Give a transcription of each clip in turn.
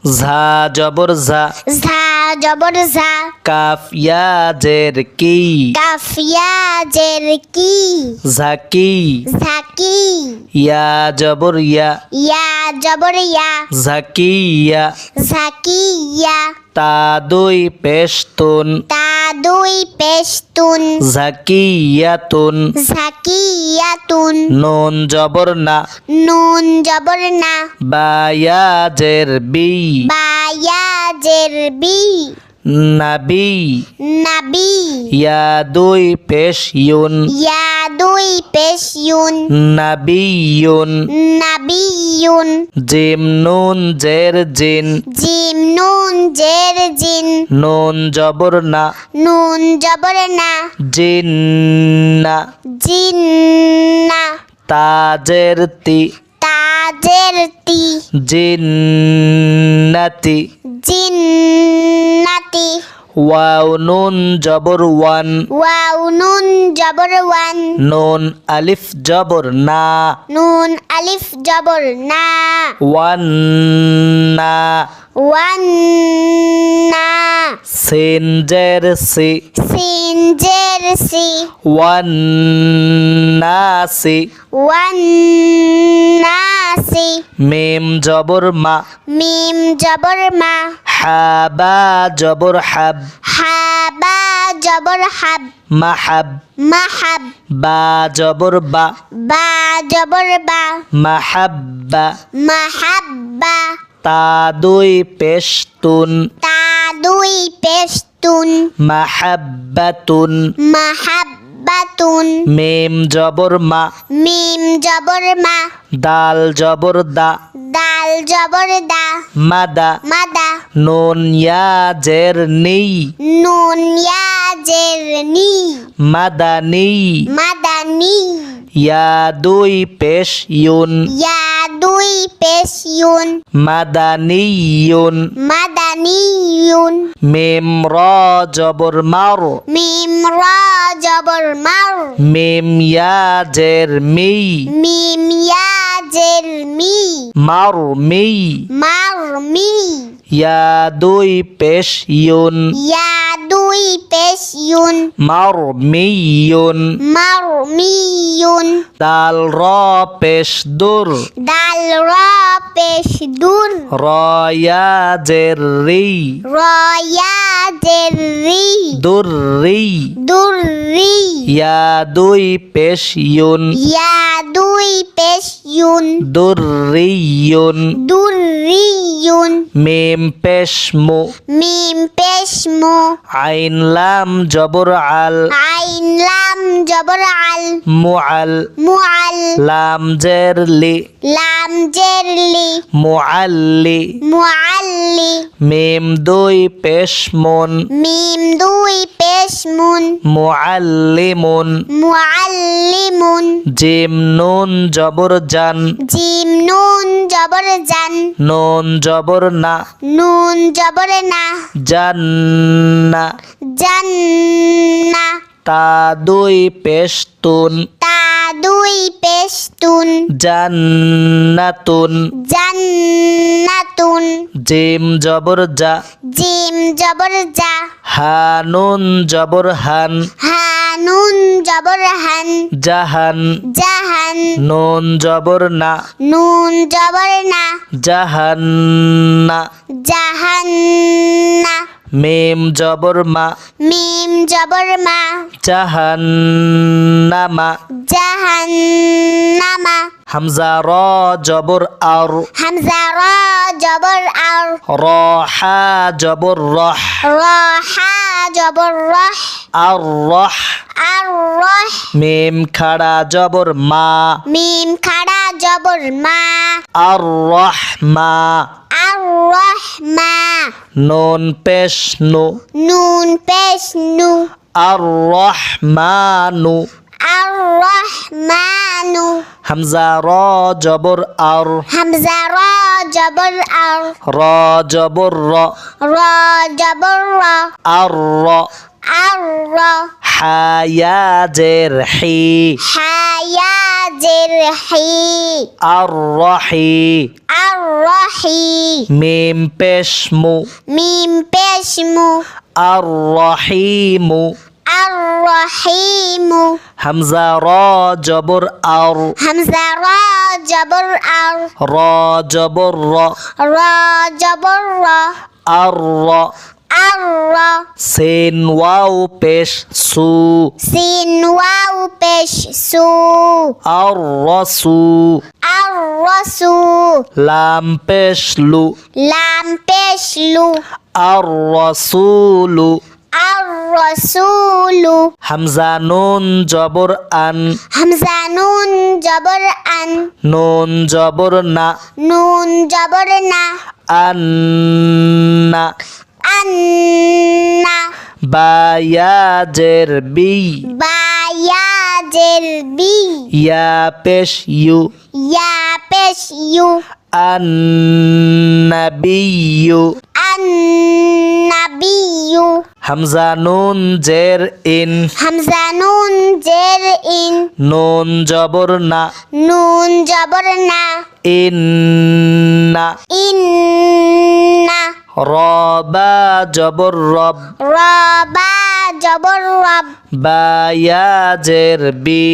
ঝা জবর ঝা ঝা জবর ঝা কাফ ইয়া জের কি কাফ ইয়া জের কি ঝাকি ঝাকি ইয়া জবর ইয়া ইয়া জবর ইয়া ঝাকিয়া ঝাকিয়া তা দুই পেশতুন তা দুই পেশতুন ঝাকিয়াতুন ঝাকিয়াতুন নুন জবর না নুন জবর না বায়া জের বি বায়া জের বি নাবি নাবি ইয়া দুই পেশ ইউন ইয়া দুই পেশ ইউন নাবিয়ুন নাবিয়ুন জিম নুন জের জিন জিম নুন জের জিন নুন জবর না নুন জবর না জিন্না জিন্না তাজের তি তাজের তি জিন্নাতি জিন্নাতি ওয়াও নুন জবর ওয়ান ওয়াও নুন জবর ওয়ান নুন আলিফ জবর না নুন আলিফ জবর না ওয়ান না ওয়ান না সিন জের সি সিন জের সি ওয়ান নাসি ওয়ান নাসি মিম জবর মা মিম জবর মা হাবা জবর হাব হাবা জবর হাব মাহাব মাহাব বা জবর বা বা জবর বা মাহাব্বা মাহাব্বা তা দুই পেশতুন তা দুই পেশতুন মাহাব্বাতুন মাহাব্বাতুন মিম জবর মা মিম জবর মা দাল জবর দা দাল জবর দা মাদা মাদা নুন ইয়া জের নি নুন ইয়া জের নি মাদানি মাদানি ইয়া দুই পেশ ইউন ইয়া দুই পেশ ইউন মাদানিয়ুন মাদানিয়ুন মিম র জবর মার মিম রা জবর মার মিম ইয়া জের মি মিম ইয়া জের মি মার মি মার মি ইয়া দুই পেশ ইউন ইয়া দুই পেশ ইউন মার মিয়ুন মার মিয়ুন দাল র পেশ দুর দাল রা পেশ দুর র ইয়া জের রি রয়া জের রি দুর রি দুর রি ইয়া দুই পেশ ইউন ইয়া দুই পেশ ইউন দুর রিয়ুন দুর রি ইউন মিম পেশ মু মিম পেশ মু আইন লাম জবর আল আইন লাম জবর আল মুআল মুআল লাম জের লি লাম জের লি মুআল্লি মুআল্লি মিম দুই পেশ মুন মিম দুই পেশ মুন মুআল্লিমুন মুআল্লিমুন জিম নুন জবর জান জিম নুন জবর জান নুন জবর না নুন জবর না জান্না জান্না তা দুই পেশ তুন তা দুই পেশতুন জান্নাতুন জান্নাতুন জিম জবর জা জিম জবর জা হানুন জবর হান হানুন জবর হান জাহান জাহান নুন জবর না নুন জবর না জাহান্না জাহান্না মিম জবর মা মিম জবর মা জাহান্নামা জাহান্নামা হামজা র জবর আর হামজা রা জবর আর র হা জবর রহ রাহা জবর রাহ আর রহ আর রাহ মিম খাড়া জবর মা মিম খাড়া জবর মা আর রহমা আর রাহমা নুন পেশ নু নুন পেশ নু আর রহমানু আর রহমানু হামজা র জবর আর হামজা রা জবর আর র জবর র রা জবর রা আর র الر হায়াজের হি حيا جر حي আর রহি الرحي মিম পেশমু ميم پیش مو আর রহিমু الرحيم হামজা র জবর আর همزة را جبر ار র জবর র را جبر را আর র الر সিন ওয়াও পেশ সু سين واو پیش سو আর রসু الرسو লাম পেশ লু لام پیش لو আর রসুলু الرسول হামজা নুন জবর আন همزة نون جبر ان নুন জবর না نون جبر نا আন্না ان বায়াজের বি بايا جر بي ইয়া পেশ ইউ يا پیش يو আন্নাবিয়ু النبي হামজা নুন জের ইন همزة نون جر ان নুন জবর না نون جبر نا ইন্না إن রবা জবর রব ربا جبر رب বায়াজের বি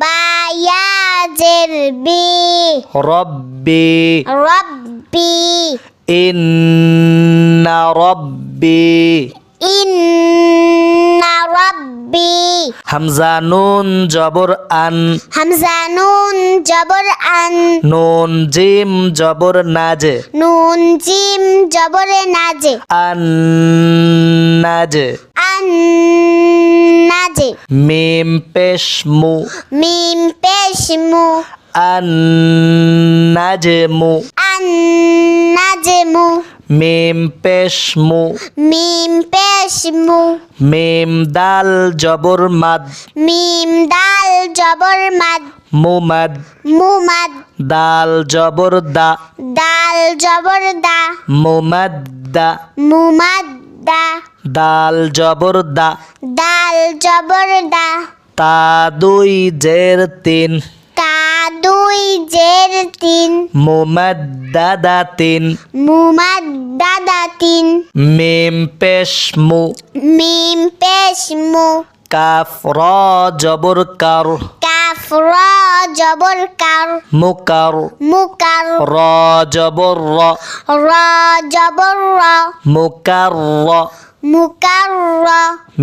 بايا جر بي রব্বি ربي ইন্না রব্বি إن ربي হামজা নুন জবর আন همزة نون جبر ان নুন জিম জবর নাজ نون جيم جبر ناج আন্নাজ الناج মিম পেশ মু ميم پیش مو আন্নাজমু النجم মিম পেশ মু ميم پیش مو মিম দাল জবর মাদ ميم دال جبر مد মুমাদ ممد দাল জবর দা دال جبر دا মুমাদ্দা ممد দাল জবর দা دال جبر دا তা দুই জের তিন تا দুই জের তিন মুমাদ্দাদা তিন মুমাদ্দাদা তিন মিম পেশ মু মিম পেশ মু কাফ র জবর কার কাফ র জবর কার মুকার মুকার র জবর র র জবর র মুকার র মুকার র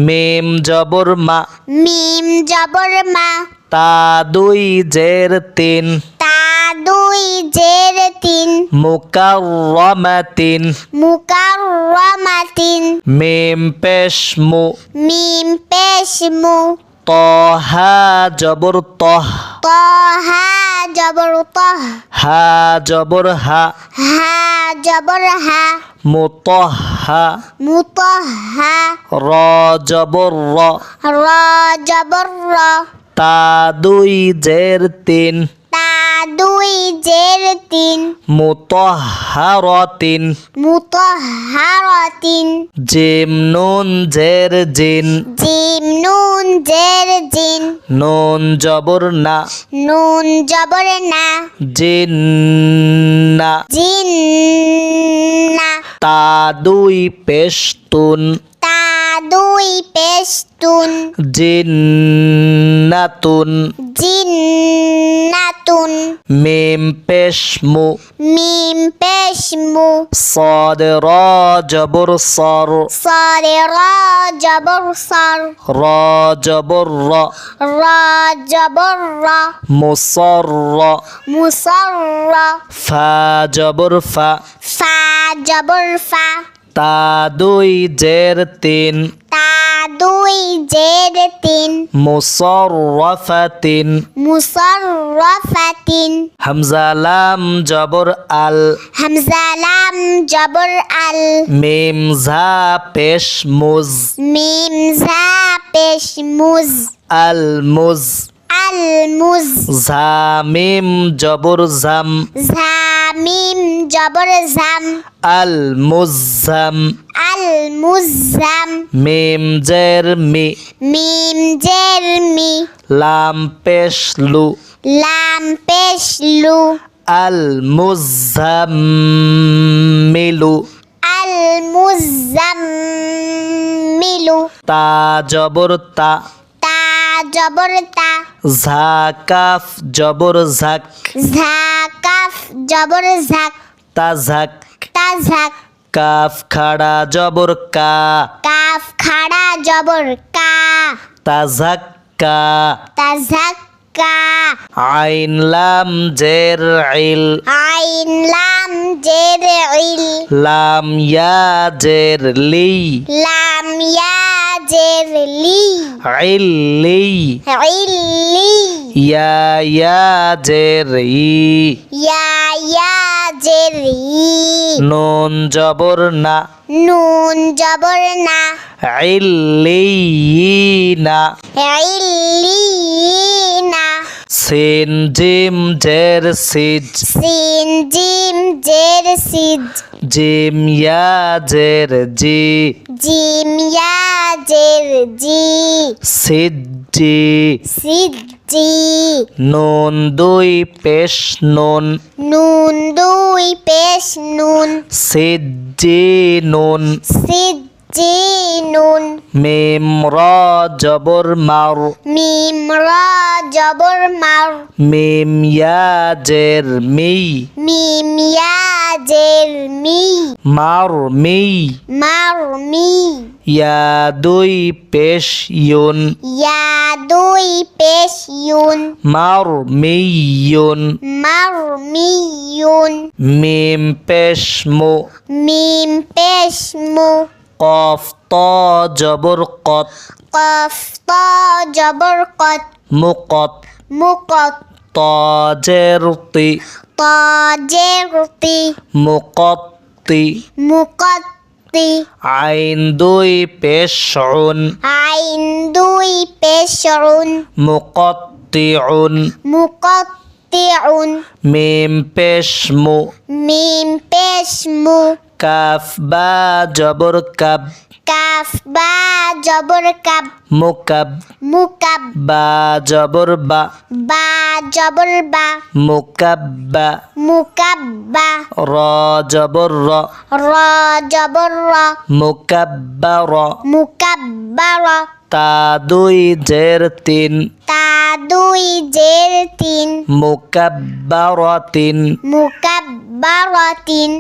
মিম জবর মা মিম জবর মা তা দুই জের তিন তা দুই জের তিন মুকাররমাতিন মুকাররমাতিন মিম পেশ মু মিম পেশ মু তহা জবর তহ তহা জবর তহ হা জবর হা হা জবর হা মুতহা মুতহা র জবর র র জবর র তা দুই জের তিন তা দুই জের তিন মুতহহারাতিন মুতহহারাতিন জিম নুন জের জিন জিম নুন জের জিন নুন জবর না নুন জবর না জিন্না জিন্না তা দুই পেশতুন তা দুই পেশতুন জিন্নাতুন জিন্নাতুন মিম পেশমু মিম পেশ মু صاد র জবর সর সারে র জবর সর র জবর র র জবর র মুসর মুসর র ফা জবর ফা ফা জবর ফা তা দুই জের তিন তা দুই জের তিন মুসররাফাতিন মুসররাফাতিন হামজা লাম জবর আল হামজা লাম জবর আল মিম ঝা পেশ মুজ মিম ঝা পেশ মুজ আল মুজ আল মুজ ঝা মিম জবর জাম ঝা মিম জবর জাম আল মুজাম আল মুজাম মিম জের মি মিম জের মি লাম পেশ লু লাম পেশ লু আল মুজাম্মিলু আল মুজাম্মিলু তা জবর তা তা জবর তা ঝা কাফ জবর ঝাক ঝা কাফ জবর ঝাক তা ঝাক তা ঝাক কাফ খাড়া জবর কা কাফ খাড়া জবর কা তা ঝাক কা তা ঝাক কা আইন লাম জের ইল আইন লাম জের ইল লাম ইয়া জের লি লাম ইয়া জের লি ইল্লি ইল্লি ইয়া জের ই ইয়া ইয়া জের ই নুন জবর না নুন জবর না ইল্লিয়িনা ইল্লিনা সিন জিম জের সিজ সিন জিম জের সিজ জিম ইয়া জের জি জিম ইয়া জের জি সিজ্জি সিজি নুন দুই পেশ নুন নুন দুই পেশ নুন সিজ্জি নুন সিজি নুন মিম র জবর মার মিম রা জবর মার মিম ইয়া জের মি মিম ইয়া জের মি মার মি মার মি ইয়া দুই পেশ ইউন ইয়া দুই পেশ ইউন মার মিয়ুন মার মি ইউন মিম পেশ মু মিম পেশ মু কফ ত জবর কত কফ ত জবর কত মুকত মুকত ত জের তি ত জের তি মুকত্তি মুকত্তি আইন দুই পেশ উন আইন দুই পেশ উন মুকত্তিউন মুকত্তিউন মিম পেশ মু মিম পেশ মু কাফ বা জবর কাব কাফ বা জবর কাব মুকাব মুকাব বা জবর বা বা জবর বা মুকাব্বা মুকাব্বা র জবর র র জবর র মুকাব্বার মুকাব্বার তা দুই জের তিন তা দুই জের তিন মুকাব্বারাতিন মুকাব্বারাতিন